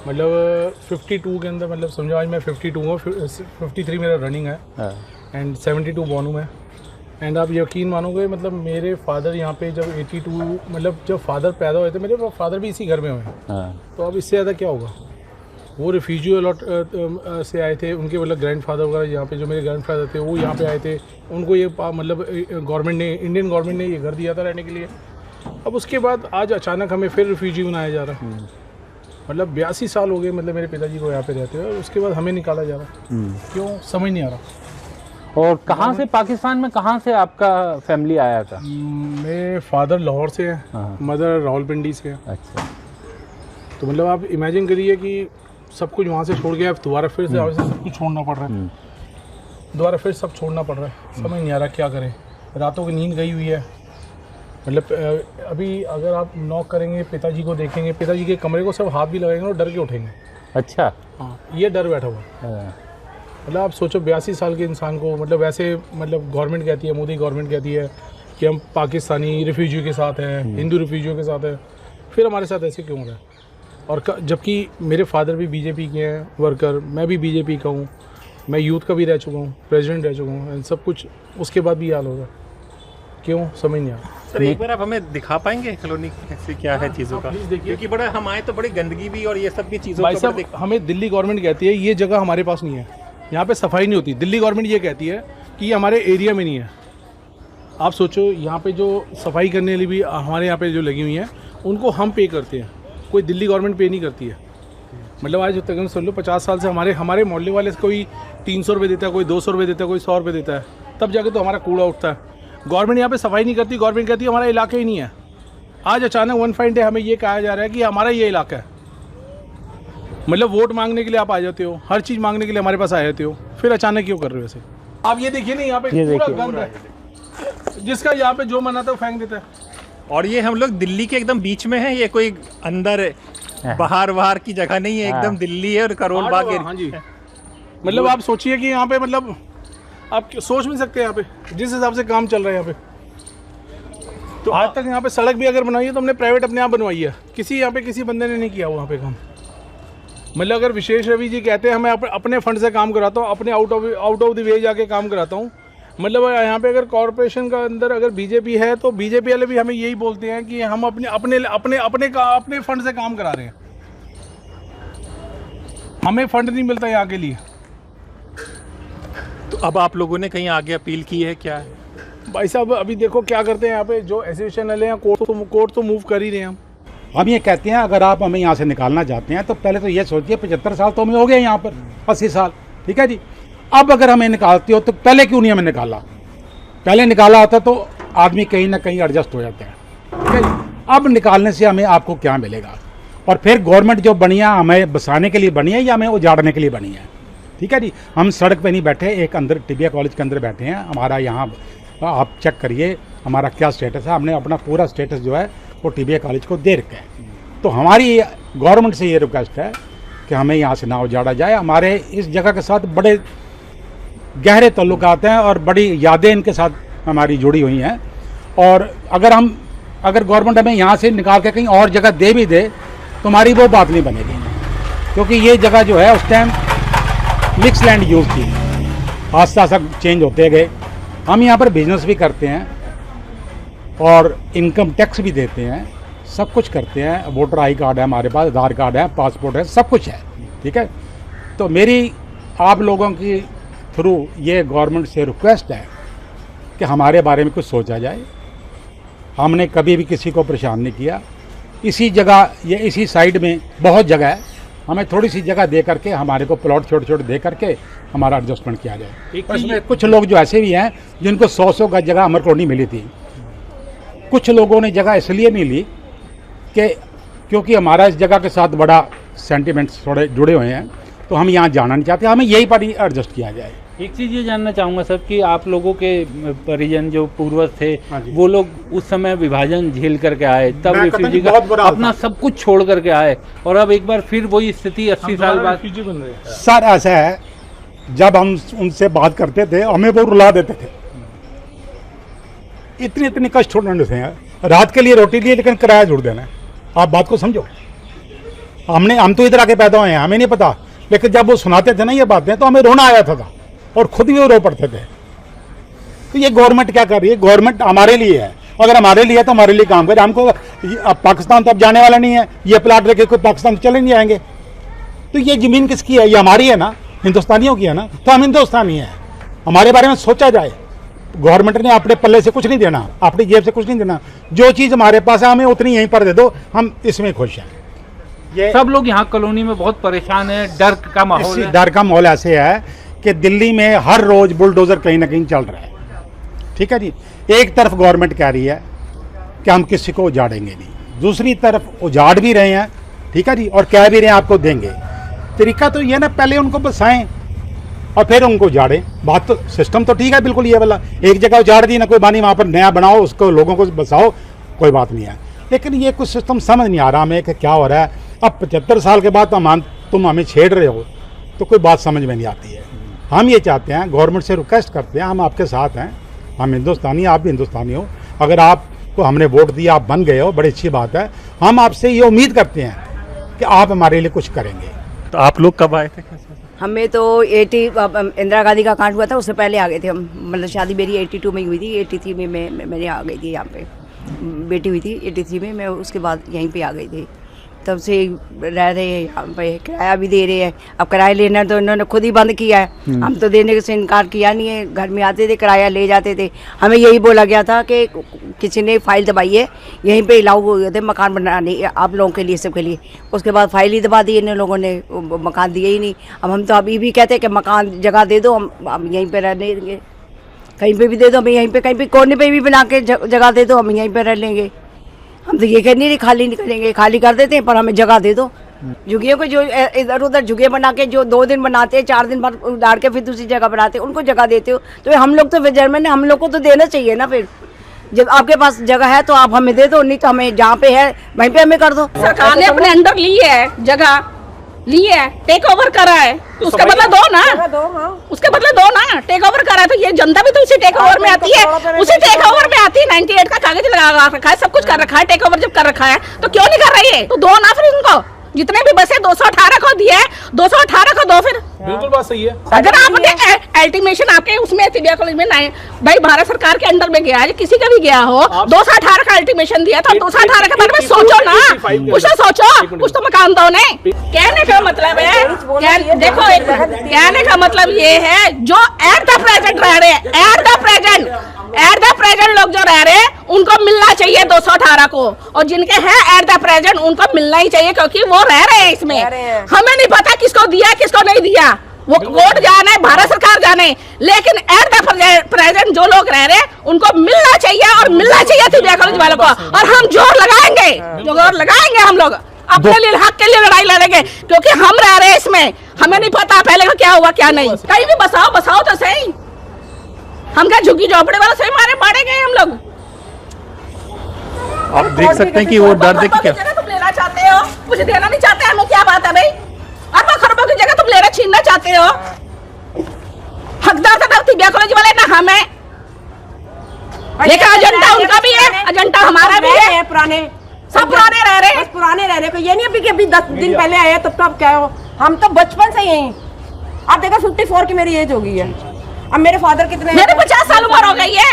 मतलब 52 के अंदर, मतलब समझो आज मैं 52 हूँ, 53 मेरा रनिंग है एंड 72 बॉर्न हूँ मैं। एंड आप यकीन मानोगे, मतलब मेरे फादर यहाँ पे जब 82, मतलब जब फादर पैदा हुए थे, मेरे फादर भी इसी घर में हुए हैं। तो अब इससे ज़्यादा क्या होगा। वो रिफ्यूजी अलॉट से आए थे, उनके मतलब ग्रैंडफादर वगैरह यहाँ पे, जो मेरे ग्रैंडफादर थे वो यहाँ पे आए थे। उनको ये मतलब गवर्नमेंट ने, इंडियन गवर्नमेंट ने ये घर दिया था रहने के लिए। अब उसके बाद आज अचानक हमें फिर रिफ्यूजी बनाया जा रहा है। मतलब 82 साल हो गए मतलब मेरे पिताजी को यहाँ पे रहते हैं, और उसके बाद हमें निकाला जा रहा है। क्यों, समझ नहीं आ रहा। और कहाँ से, पाकिस्तान में कहाँ से आपका फैमिली आया था? मेरे फादर लाहौर से हैं, मदर रावलपिंडी से हैं। अच्छा। तो मतलब आप इमेजिन करिए कि सब कुछ वहाँ से छोड़ के अब दोबारा फिर से सब कुछ छोड़ना पड़ रहा है। दोबारा फिर सब छोड़ना पड़ रहा है। समझ नहीं आ रहा क्या करें। रातों की नींद गई हुई है। मतलब अभी अगर आप नॉक करेंगे, पिताजी को देखेंगे, पिताजी के कमरे को सब हाथ भी लगाएंगे और डर के उठेंगे। अच्छा। हाँ, ये डर बैठा हुआ। मतलब आप सोचो 82 साल के इंसान को, मतलब वैसे मतलब गवर्नमेंट कहती है, मोदी गवर्नमेंट कहती है कि हम पाकिस्तानी रिफ्यूजी के साथ हैं, हिंदू रिफ्यूजियों के साथ हैं, फिर हमारे साथ ऐसे क्यों हो रहा है। और जबकि मेरे फादर भी बीजेपी के हैं वर्कर, मैं भी बीजेपी का हूँ, मैं यूथ का भी रह चुका हूँ, प्रेसिडेंट रह चुका हूँ, सब कुछ, उसके बाद भी हाल होगा। क्यों, समझ नहीं आ रहा। सर एक बार आप हमें दिखा पाएंगे कॉलोनी कैसे क्या है चीज़ों का? क्योंकि बड़ा हम आए तो बड़ी गंदगी भी और ये सब भी चीज़ों भाई साहब, हमें दिल्ली गवर्नमेंट कहती है ये जगह हमारे पास नहीं है, यहाँ पे सफाई नहीं होती। दिल्ली गवर्नमेंट ये कहती है कि ये हमारे एरिया में नहीं है। आप सोचो, यहाँ पे जो सफाई करने वाली भी हमारे यहाँ पे जो लगी हुई हैं, उनको हम पे करते हैं, कोई दिल्ली गवर्नमेंट पे नहीं करती है। मतलब आज तकरीबन समझ लो 50 साल से हमारे मोहल्ले वाले कोई 300 रुपये देता है, कोई 200 रुपये देता है, कोई 100 रुपये देता है, तब जाके तो हमारा कूड़ा उठता है। गवर्नमेंट यहाँ पे सफाई नहीं करती। गवर्नमेंट कहती है हमारा इलाका ही नहीं है। आज अचानक वन फाइन डे हमें ये कहा जा रहा है कि हमारा ये इलाका है। मतलब वोट मांगने के लिए आप आ जाते हो, हर चीज़ मांगने के लिए हमारे पास आ जाते हो, फिर अचानक क्यों कर रहे हो ऐसे। आप ये देखिए ना, यहाँ पे पूरा गंद है, जिसका यहाँ पे जो मना था वो फेंक देता है। और ये हम लोग दिल्ली के एकदम बीच में है, ये कोई अंदर बाहर की जगह नहीं है, एकदम दिल्ली है और करोल बाग एरिया। हाँ जी। मतलब आप सोचिए कि यहाँ पे, मतलब आप सोच नहीं सकते यहाँ पे जिस हिसाब से काम चल रहा है यहाँ पे। तो आज तक यहाँ पे सड़क भी अगर बनाई है तो हमने प्राइवेट अपने आप बनवाई है, किसी यहाँ पे किसी बंदे ने नहीं किया वहाँ पे काम। मतलब अगर विशेष रवि जी कहते हैं हमें अपने फंड से काम कराता हूँ, अपने आउट ऑफ द वे जाके काम कराता हूँ। मतलब यहाँ पे अगर कॉरपोरेशन का अंदर अगर बीजेपी है तो बीजेपी वाले भी हमें यही बोलते हैं कि हम अपने फंड से काम करा रहे हैं, हमें फंड नहीं मिलता यहाँ के लिए। तो अब आप लोगों ने कहीं आगे अपील की है क्या? भाई साहब अभी देखो क्या करते हैं यहाँ पे, जो एसोसिएशन वाले हैं कोर्ट तो मूव कर ही रहे हैं। हम ये कहते हैं अगर आप हमें यहाँ से निकालना चाहते हैं तो पहले तो ये सोचिए 75 साल तो हमें हो गए यहाँ पर, 80 साल, ठीक है जी। अब अगर हमें निकालते हो तो पहले क्यों नहीं हमें निकाला? पहले निकाला होता तो आदमी कहीं ना कहीं एडजस्ट हो जाता है, ठीक है जी। अब निकालने से हमें आपको क्या मिलेगा? और फिर गवर्नमेंट जो बनी है हमें बसाने के लिए बनी है या हमें उजाड़ने के लिए बनी है, ठीक है जी। हम सड़क पे नहीं बैठे, एक अंदर टिबिया कॉलेज के अंदर बैठे हैं। हमारा यहाँ आप चेक करिए हमारा क्या स्टेटस है। हमने अपना पूरा स्टेटस जो है वो टिबिया कॉलेज को दे रखा है। तो हमारी गवर्नमेंट से ये रिक्वेस्ट है कि हमें यहाँ से ना उजाड़ा जाए। हमारे इस जगह के साथ बड़े गहरे ताल्लुकात हैं और बड़ी यादें इनके साथ हमारी जुड़ी हुई हैं। और अगर गवर्नमेंट हमें यहाँ से निकाल के कहीं और जगह दे भी दे तो हमारी वो बात नहीं बनेगी, क्योंकि ये जगह जो है उस टाइम मिक्स लैंड यूज़ थी, आस्ता आस्ता चेंज होते गए। हम यहाँ पर बिजनेस भी करते हैं और इनकम टैक्स भी देते हैं, सब कुछ करते हैं। वोटर आई कार्ड है हमारे पास, आधार कार्ड है, पासपोर्ट है, सब कुछ है, ठीक है। तो मेरी आप लोगों की थ्रू ये गवर्नमेंट से रिक्वेस्ट है कि हमारे बारे में कुछ सोचा जाए। हमने कभी भी किसी को परेशान नहीं किया। इसी जगह ये इसी साइड में बहुत जगह है, हमें थोड़ी सी जगह दे करके हमारे को प्लॉट छोटे छोटे दे करके हमारा एडजस्टमेंट किया जाए। इसमें कुछ लोग जो ऐसे भी हैं जिनको 100 गज जगह अमर कॉलोनी मिली थी। कुछ लोगों ने जगह इसलिए नहीं ली कि क्योंकि हमारा इस जगह के साथ बड़ा सेंटिमेंट्स थोड़े जुड़े हुए हैं, तो हम यहाँ जाना नहीं चाहते, हमें यही पर एडजस्ट किया जाए। एक चीज़ ये जानना चाहूँगा सर कि आप लोगों के परिजन जो पूर्वज थे वो लोग उस समय विभाजन झेल करके आए, तब रिफ्यूजी का अपना सब कुछ छोड़ करके आए, और अब एक बार फिर वही स्थिति 80 साल बाद बन रहे हैं। सर ऐसा है, जब हम उनसे बात करते थे हमें वो रुला देते थे। इतनी कष्ट छोड़ने से हैं, रात के लिए रोटी लिए लेकिन किराया जुड़ देना है। आप बात को समझो, हम तो इधर आके पैदा हुए हैं, हमें नहीं पता, लेकिन जब वो सुनाते थे ना ये बातें तो हमें रोना आया था और खुद भी वो रो पड़ते थे। तो ये गवर्नमेंट क्या कर रही है? गवर्नमेंट हमारे लिए है, अगर हमारे लिए है तो हमारे लिए काम करे। हमको अब पाकिस्तान तो अब जाने वाला नहीं है, ये प्लाट लेके कोई पाकिस्तान चले नहीं आएंगे। तो ये ज़मीन किसकी है? ये हमारी है ना, हिंदुस्तानियों की है ना, तो हम हिंदुस्तानी हैं। हमारे बारे में सोचा जाए। गवर्नमेंट ने अपने पल्ले से कुछ नहीं देना, अपनी जेब से कुछ नहीं देना, जो चीज़ हमारे पास है हमें उतनी यहीं पर दे दो, हम इसमें खुश हैं। ये सब लोग यहाँ कॉलोनी में बहुत परेशान है, डर का माहौल है। डर का माहौल ऐसे है कि दिल्ली में हर रोज बुलडोजर कहीं ना कहीं चल रहा है। ठीक है जी, एक तरफ गवर्नमेंट कह रही है कि हम किसी को उजाड़ेंगे नहीं, दूसरी तरफ उजाड़ भी रहे हैं, ठीक है जी, और कह भी रहे हैं आपको देंगे। तरीका तो ये ना, पहले उनको बसाएं और फिर उनको उजाड़ें। बात तो सिस्टम तो ठीक है बिल्कुल ये वाला, एक जगह उजाड़ दी ना कोई बानी, वहाँ पर नया बनाओ, उसको लोगों को बसाओ, कोई बात नहीं है। लेकिन ये कुछ सिस्टम समझ नहीं आ रहा हमें कि क्या हो रहा है। अब 75 साल के बाद तुम हमें छेड़ रहे हो तो कोई बात समझ में नहीं आती है। हम ये चाहते हैं, गवर्नमेंट से रिक्वेस्ट करते हैं, हम आपके साथ हैं, हम हिंदुस्तानी, आप भी हिंदुस्तानी हो, अगर आपको हमने वोट दिया, आप बन गए हो, बड़ी अच्छी बात है। हम आपसे ये उम्मीद करते हैं कि आप हमारे लिए कुछ करेंगे। तो आप लोग कब आए थे? हमें तो 80 इंदिरा गांधी का कांड हुआ था, उससे पहले आ गए थे हम। मतलब शादी मेरी 82 में हुई थी, 83 में मैंने आ गई थी यहाँ पे, बेटी हुई थी 83 में, मैं उसके बाद यहीं पे आ गई थी। तब से रह रहे हैं यहाँ पे, किराया भी दे रहे हैं। अब किराया लेना तो इन्होंने खुद ही बंद किया है, हम तो देने से इनकार किया नहीं है। घर में आते थे, किराया ले जाते थे। हमें यही बोला गया था कि किसी ने फाइल दबाई है, यहीं पे अलाउ हो गए थे मकान बनाने आप लोगों के लिए, सबके लिए। उसके बाद फाइल ही दबा दी इन लोगों ने, मकान दिए ही नहीं। अब हम तो अभी भी कहते हैं कि मकान जगह दे दो, हम यहीं पर रह लेंगे। कहीं पे भी दे दो, हमें यहीं पे, कहीं पे कोने पे भी बना के जगह दे दो, हम यहीं पे रह लेंगे। हम तो ये कह नहीं खाली नहीं करेंगे, खाली कर देते हैं पर हमें जगह दे दो। झुग्गियों को जो इधर उधर झुग्गियाँ बना के जो 2 दिन बनाते हैं, 4 दिन बाद उधार के फिर दूसरी जगह बनाते हैं, उनको जगह देते हो। तो हम लोग तो फिर जर्मन है, हम लोग को तो देना चाहिए ना। फिर जब आपके पास जगह है तो आप हमें दे दो, नहीं तो हमें जहाँ पे है वहीं पे हमें कर दो। सरकार ने अपने अंडर ली है, जगह ली है, टेक ओवर करा है, तो उसका बदला दो ना, उसके बदले दो ना। टेक ओवर करा है तो ये जनता भी तो उसी टेक ओवर में आती है, उसी टेक ओवर में आती है। 98 का कागज लगा रखा है, सब कुछ कर रखा है। टेक ओवर जब कर रखा है तो क्यों नहीं कर रही है? तो दो ना फिर उनको, जितने भी बसे 218 को दिए, 218 को दो फिर। बिल्कुल बात सही है। अगर आपने अल्टीमेशन आपके उसमें तिबिया कॉलेज में नहीं, भाई भारत सरकार के अंडर में गया है, किसी का भी गया हो, 218 का अल्टीमेशन दिया था, 218 के बारे में सोचो ना, कुछ तो सोचो, कुछ तो मकान दो ने। कहने का मतलब है, देखो कहने का मतलब ये है, जो एट द प्रेजेंट रह रहे हैं, एट द प्रेजेंट लोग जो रह रहे हैं उनको मिलना चाहिए 218 को, और जिनके हैं एट द प्रेजेंट उनको मिलना ही चाहिए, क्योंकि वो रह रहे हैं इसमें। हमें नहीं पता किसको दिया किसको नहीं दिया, वो कोर्ट जाने, भारत सरकार जाने, लेकिन एट द प्रेजेंट जो लोग रह रहे हैं उनको मिलना चाहिए, और मिलना चाहिए तिबिया कॉलेज वालों को। और हम जोर लगाएंगे हम लोग अपने लिए, हक के लिए लड़ाई लड़ेंगे, क्योंकि हम रह रहे हैं इसमें। हमें नहीं पता पहले का क्या हुआ क्या नहीं। कहीं भी बसाओ तो सही, हम क्या झुग्गी झोपड़े वालों से मारे मारे गए हम लोग। आप देख सकते हैं कि वो डर देखिए क्या तुम लेना चाहते हो, मुझे देना नहीं चाहते, हमें क्या बात है भाई? अरबों खरबों की जगह तुम लेना छीनना चाहते हो। हकदार तो तिबिया कॉलेज वाले ना हमें, लेकिन एजेंडा उनका भी है, एजेंडा हमारा भी है। पुराने सब पुराने रह रहे हैं, पुराने रह रहे हैं। ये नहीं अभी कि अभी 10 दिन पहले आए तब तो आप क्या हो, हम तो बचपन से यहीं। आप देखो 54 की मेरी एज हो गई है, अब मेरे फादर कितने, मेरे 50 साल उम्र हो गई है।